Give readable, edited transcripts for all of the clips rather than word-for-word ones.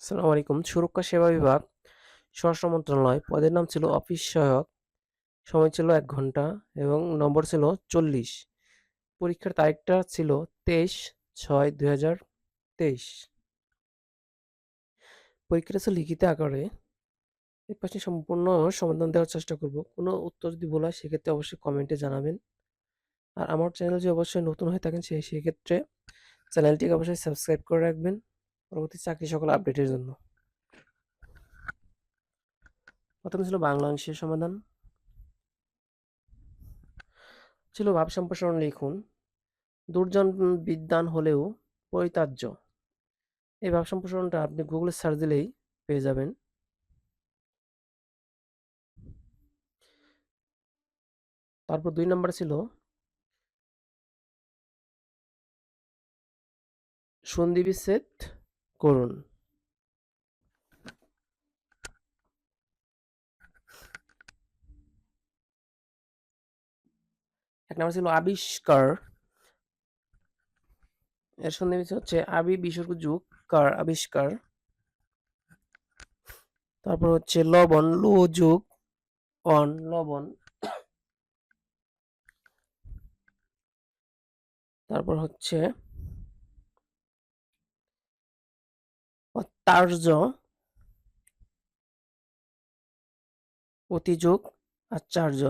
আসসালামু আলাইকুম। সুরক্ষা সেবা বিভাগ, স্বরাষ্ট্র মন্ত্রণালয়। পদের নাম ছিল অফিস সহায়ক। সময় ছিল ১ ঘন্টা এবং নম্বর ছিল ৪০। পরীক্ষার তারিখটা ছিল ২৩/৬/২০২৩। পরীক্ষাটা ছিল লিখিত আকারে। এই প্রশ্নের সম্পূর্ণ সমাধান দেওয়ার চেষ্টা করব। কোনো উত্তর যদি ভুল হয় সেক্ষেত্রে অবশ্যই কমেন্টে জানাবেন। আর আমার চ্যানেল যদি অবশ্যই নতুন হয়ে থাকেন সেক্ষেত্রে চ্যানেলটিকে অবশ্যই সাবস্ক্রাইব করে রাখবেন পরবর্তী চাকরি সকল আপডেটের জন্য। প্রথমে ছিল বাংলা অংশের সমাধান। ছিল ভাব সম্প্রসারণ লিখুন। দুর্জন বিদ্বান হলেও পরিত্যাজ্য। এই ভাব সম্প্রসারণটা আপনি গুগলে সার্চ দিলেই পেয়ে যাবেন। তারপর ২ নাম্বার ছিল সন্ধি বিচ্ছেদ করুন। ১ নাম্বার ছিল আবিষ্কার। এর সন্ধি বিচ্ছেদ হচ্ছে আবি বিসর্গ যুগ কার আবিষ্কার। তারপর হচ্ছে লবণ লু যুগ অন লবণ। তারপর হচ্ছে অত্যার্য অতিযোগ আচার্য।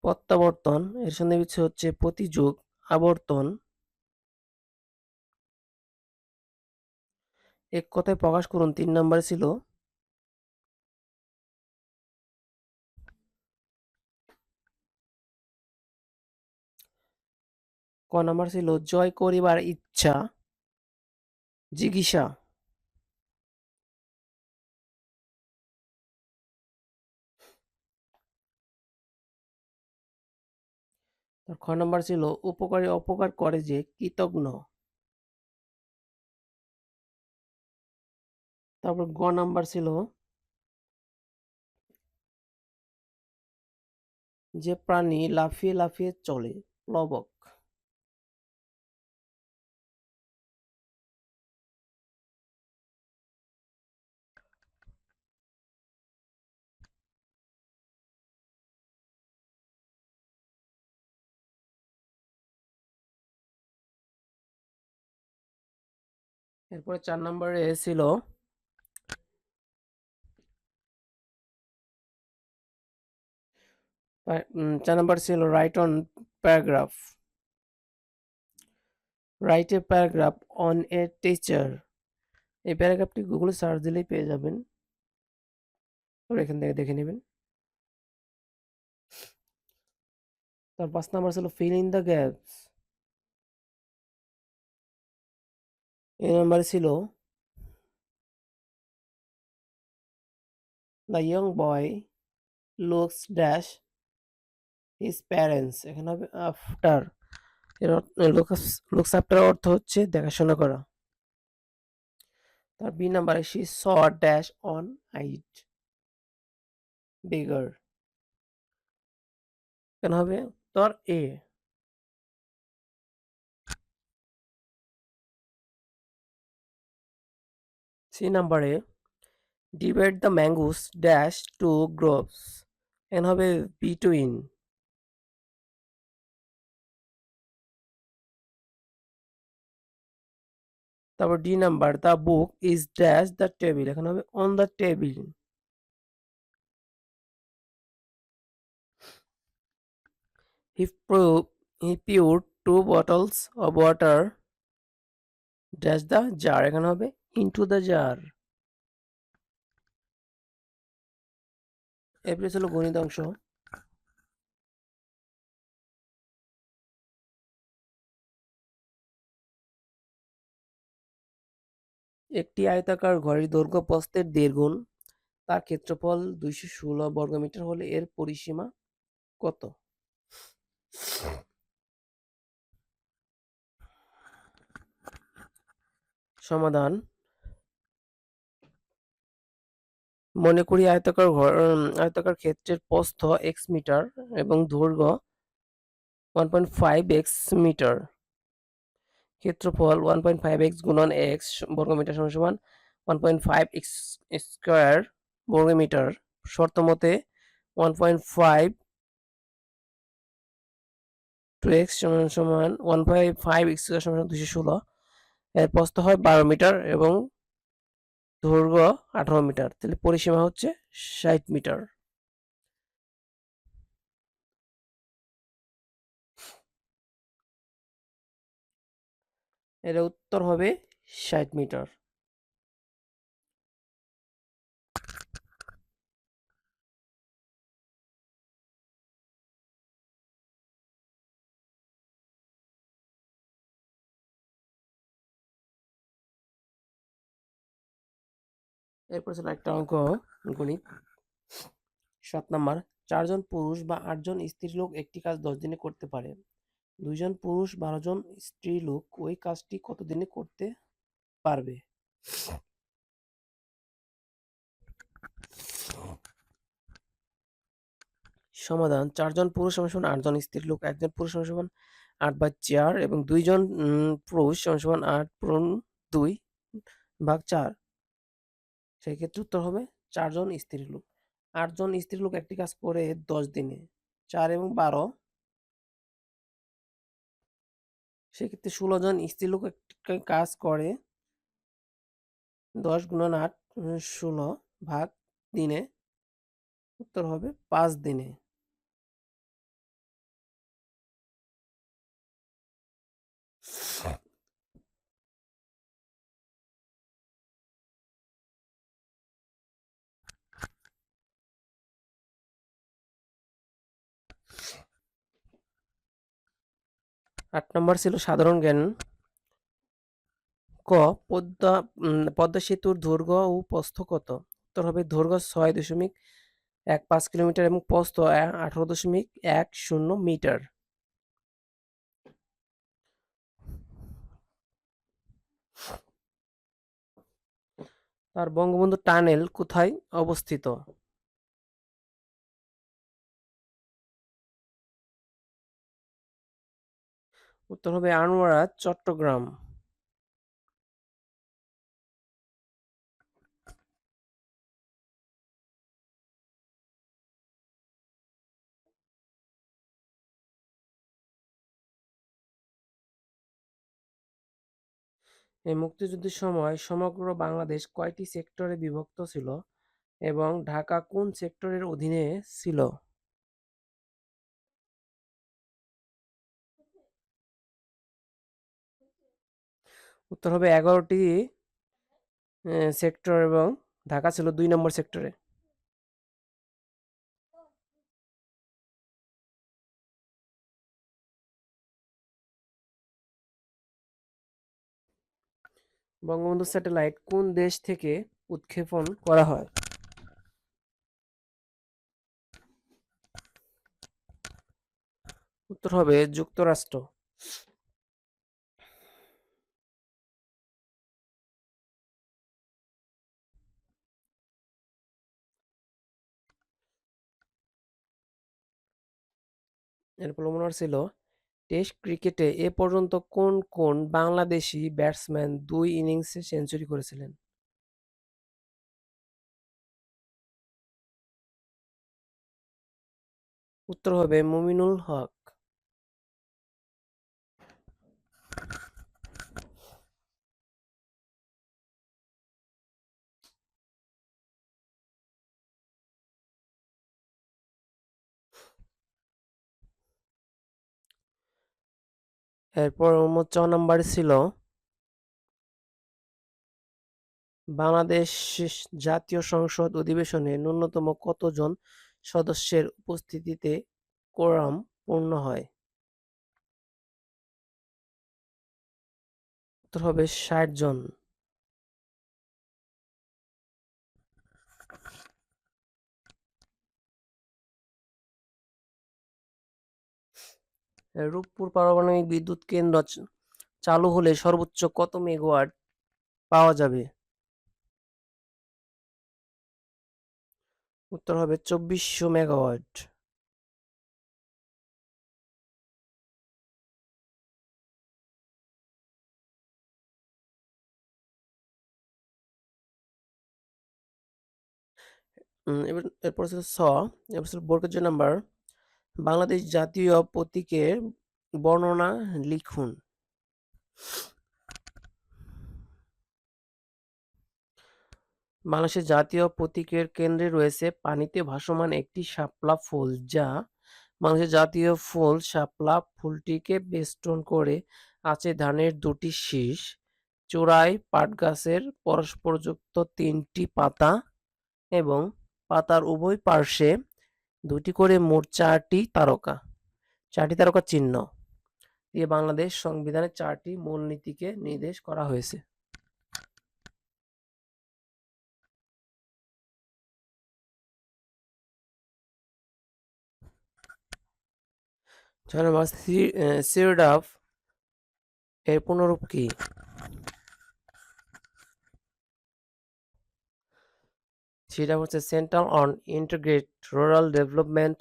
প্রত্যাবর্তন এর সন্ধি বিচ্ছেদ হচ্ছে প্রতিযোগ আবর্তন। এক কথায় প্রকাশ করুন ৩ নাম্বারে ছিল ক নাম্বার ছিল জয় করিবার ইচ্ছা জিগীষা। তার খ নাম্বার ছিল উপকারী অপকার করে যে কৃতঘ্ন। তারপর গ নাম্বার ছিল যে প্রাণী লাফিয়ে লাফিয়ে চলে প্লবক। এরপরে ৪ নম্বরে ছিল ৪ নাম্বার ছিল right on paragraph. Write a paragraph on a teacher. এই প্যারাগ্রাফটি গুগলে সার্চ দিলেই পেয়ে যাবেন। এখান থেকে দেখে নেবেন। তার ৫ নাম্বার ছিল ফিল ইন দ্য গ্যাপস। এই নাম্বারে ছিল the young boy looks dash his parents. এখানে হবে আফটার। এর লুকস আফটার অর্থ হচ্ছে দেখাশোনা করা। তার বি নাম্বারে she's dash on height bigger. কেন হবে উত্তর এ। সি নাম্বারে divide the mangoes dash to groves. এখানে হবে বিটুইন। তারপর D number the book is dash the table. এখানে হবে on the table. He poured 2 bottles of water dash the jar. এখানে হবে ইনটু দ্য জার। এরপরে ছিল গণিত অংশ। একটি আয়তাকার ঘরের দৈর্ঘ্য প্রস্থের ১.৫ গুণ। তার ক্ষেত্রফল ২১৬ বর্গমিটার হলে এর পরিসীমা কত? সমাধান। মনে করি আয়তাকার ক্ষেত্রের প্রস্থ x মিটার এবং দৈর্ঘ্য 1.5 x মিটার। ক্ষেত্রফল 1.5x গুণন x বর্গমিটার সমান 1.5x স্কয়ার বর্গমিটার। শর্তমতে 1.5 2x সমান 1.5x স্কয়ার সমান 216। এর প্রস্থ হয় 12 মিটার এবং দৈর্ঘ্য 18 মিটার। তাহলে পরিসীমা হচ্ছে 60 মিটার। এর উত্তর হবে 60 মিটার। এরপর ছিল একটা অঙ্ক, গণিত 7 নাম্বার। 4 জন পুরুষ বা 8 জন স্ত্রীলোক একটি কাজ 10 দিনে করতে পারে। 2 জন পুরুষ 12 জন স্ত্রীলোক ওই কাজটি কত দিনে করতে পারবে? সমাধান: 4 জন পুরুষ সমান 8 জন স্ত্রীলোক, 1 জন পুরুষ সমান 8/4 এবং 2 জন পুরুষ সমান 8 পূরণ 2 ভাগ 4। সেক্ষেত্রে উত্তর হবে 4 জন স্ত্রীলোক। 8 জন স্ত্রীলোক একটি কাজ করে 10 দিনে। 4 এবং 12, সেক্ষেত্রে 16 জন স্ত্রীলোক একটি কাজ করে 10 গুণন 8 16 ভাগ দিনে। উত্তর হবে 5 দিনে। আট নম্বর ছিল সাধারণ জ্ঞান। ক, পদ্মা সেতুর দৈর্ঘ্য ও প্রস্থ কত? উত্তর হবে দৈর্ঘ্য 6.15 কিলোমিটার এবং প্রস্থ 18.10 মিটার। আর বঙ্গবন্ধু টানেল কোথায় অবস্থিত? উত্তর হবে আনোয়ারা, চট্টগ্রাম। এই মুক্তিযুদ্ধের সময় সমগ্র বাংলাদেশ কয়টি সেক্টরে বিভক্ত ছিল এবং ঢাকা কোন সেক্টরের অধীনে ছিল? উত্তর হবে 11টি সেক্টর এবং ঢাকা ছিল 2 নম্বর সেক্টরে। বঙ্গবন্ধু স্যাটেলাইট কোন দেশ থেকে উৎক্ষেপণ করা হয়? উত্তর হবে যুক্তরাষ্ট্র। এরপর মনে ছিল টেস্ট ক্রিকেটে এ পর্যন্ত কোন কোন বাংলাদেশি ব্যাটসম্যান 2 ইনিংসে সেঞ্চুরি করেছিলেন? উত্তর হবে মুমিনুল হক। এরপর 4 নাম্বার ছিল বাংলাদেশ জাতীয় সংসদ অধিবেশনে ন্যূনতম কতজন সদস্যের উপস্থিতিতে কোরাম পূর্ণ হয়? উত্তর হবে 60 জন। রূপপুর পারমাণবিক বিদ্যুৎ কেন্দ্র চালু হলে সর্বোচ্চ কত মেগাওয়াট পাওয়া যাবে? উত্তর হবে 2400 মেগাওয়াট। এরপর হচ্ছে এরপর হচ্ছে বর্গের নাম্বার। বাংলাদেশ জাতীয় প্রতীকের বর্ণনা লিখুন। বাংলাদেশের জাতীয় প্রতীকের কেন্দ্রে রয়েছে পানিতে ভাসমান একটি শাপলা ফুল, যা বাংলাদেশের জাতীয় ফুল। শাপলা ফুলটিকে বেষ্টন করে আছে ধানের দুটি শীষ, চূড়ায় পাটগাছের পরস্পরযুক্ত ৩টি পাতা এবং পাতার উভয় পার্শ্বে ২টি করে মোট ৪টি তারকা চিহ্ন দিয়ে বাংলাদেশ সংবিধানের ৪টি মূলনীতিকে নির্দেশ করা হয়েছে। ৬ নম্বর সিরডাপ এর পুনরূপ কি? সেটা হচ্ছে centre on integrated rural development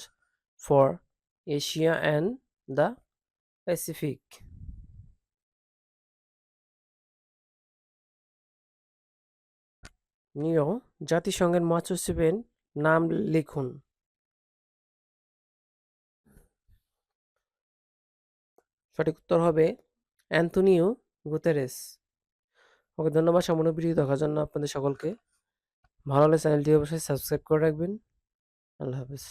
for Asia and the Pacific. নিও জাতিসংঘের মহাসচিবের নাম লিখুন। সঠিক উত্তর হবে অ্যান্টনিও গুতেরেস। ওকে, ধন্যবাদ সম্পূর্ণ ভিডিও দেখার জন্য আপনাদের সকলকে। ভালো লাগলে চ্যানেলটি অবশ্যই সাবস্ক্রাইব করে রাখবেন। আল্লাহ হাফেজ।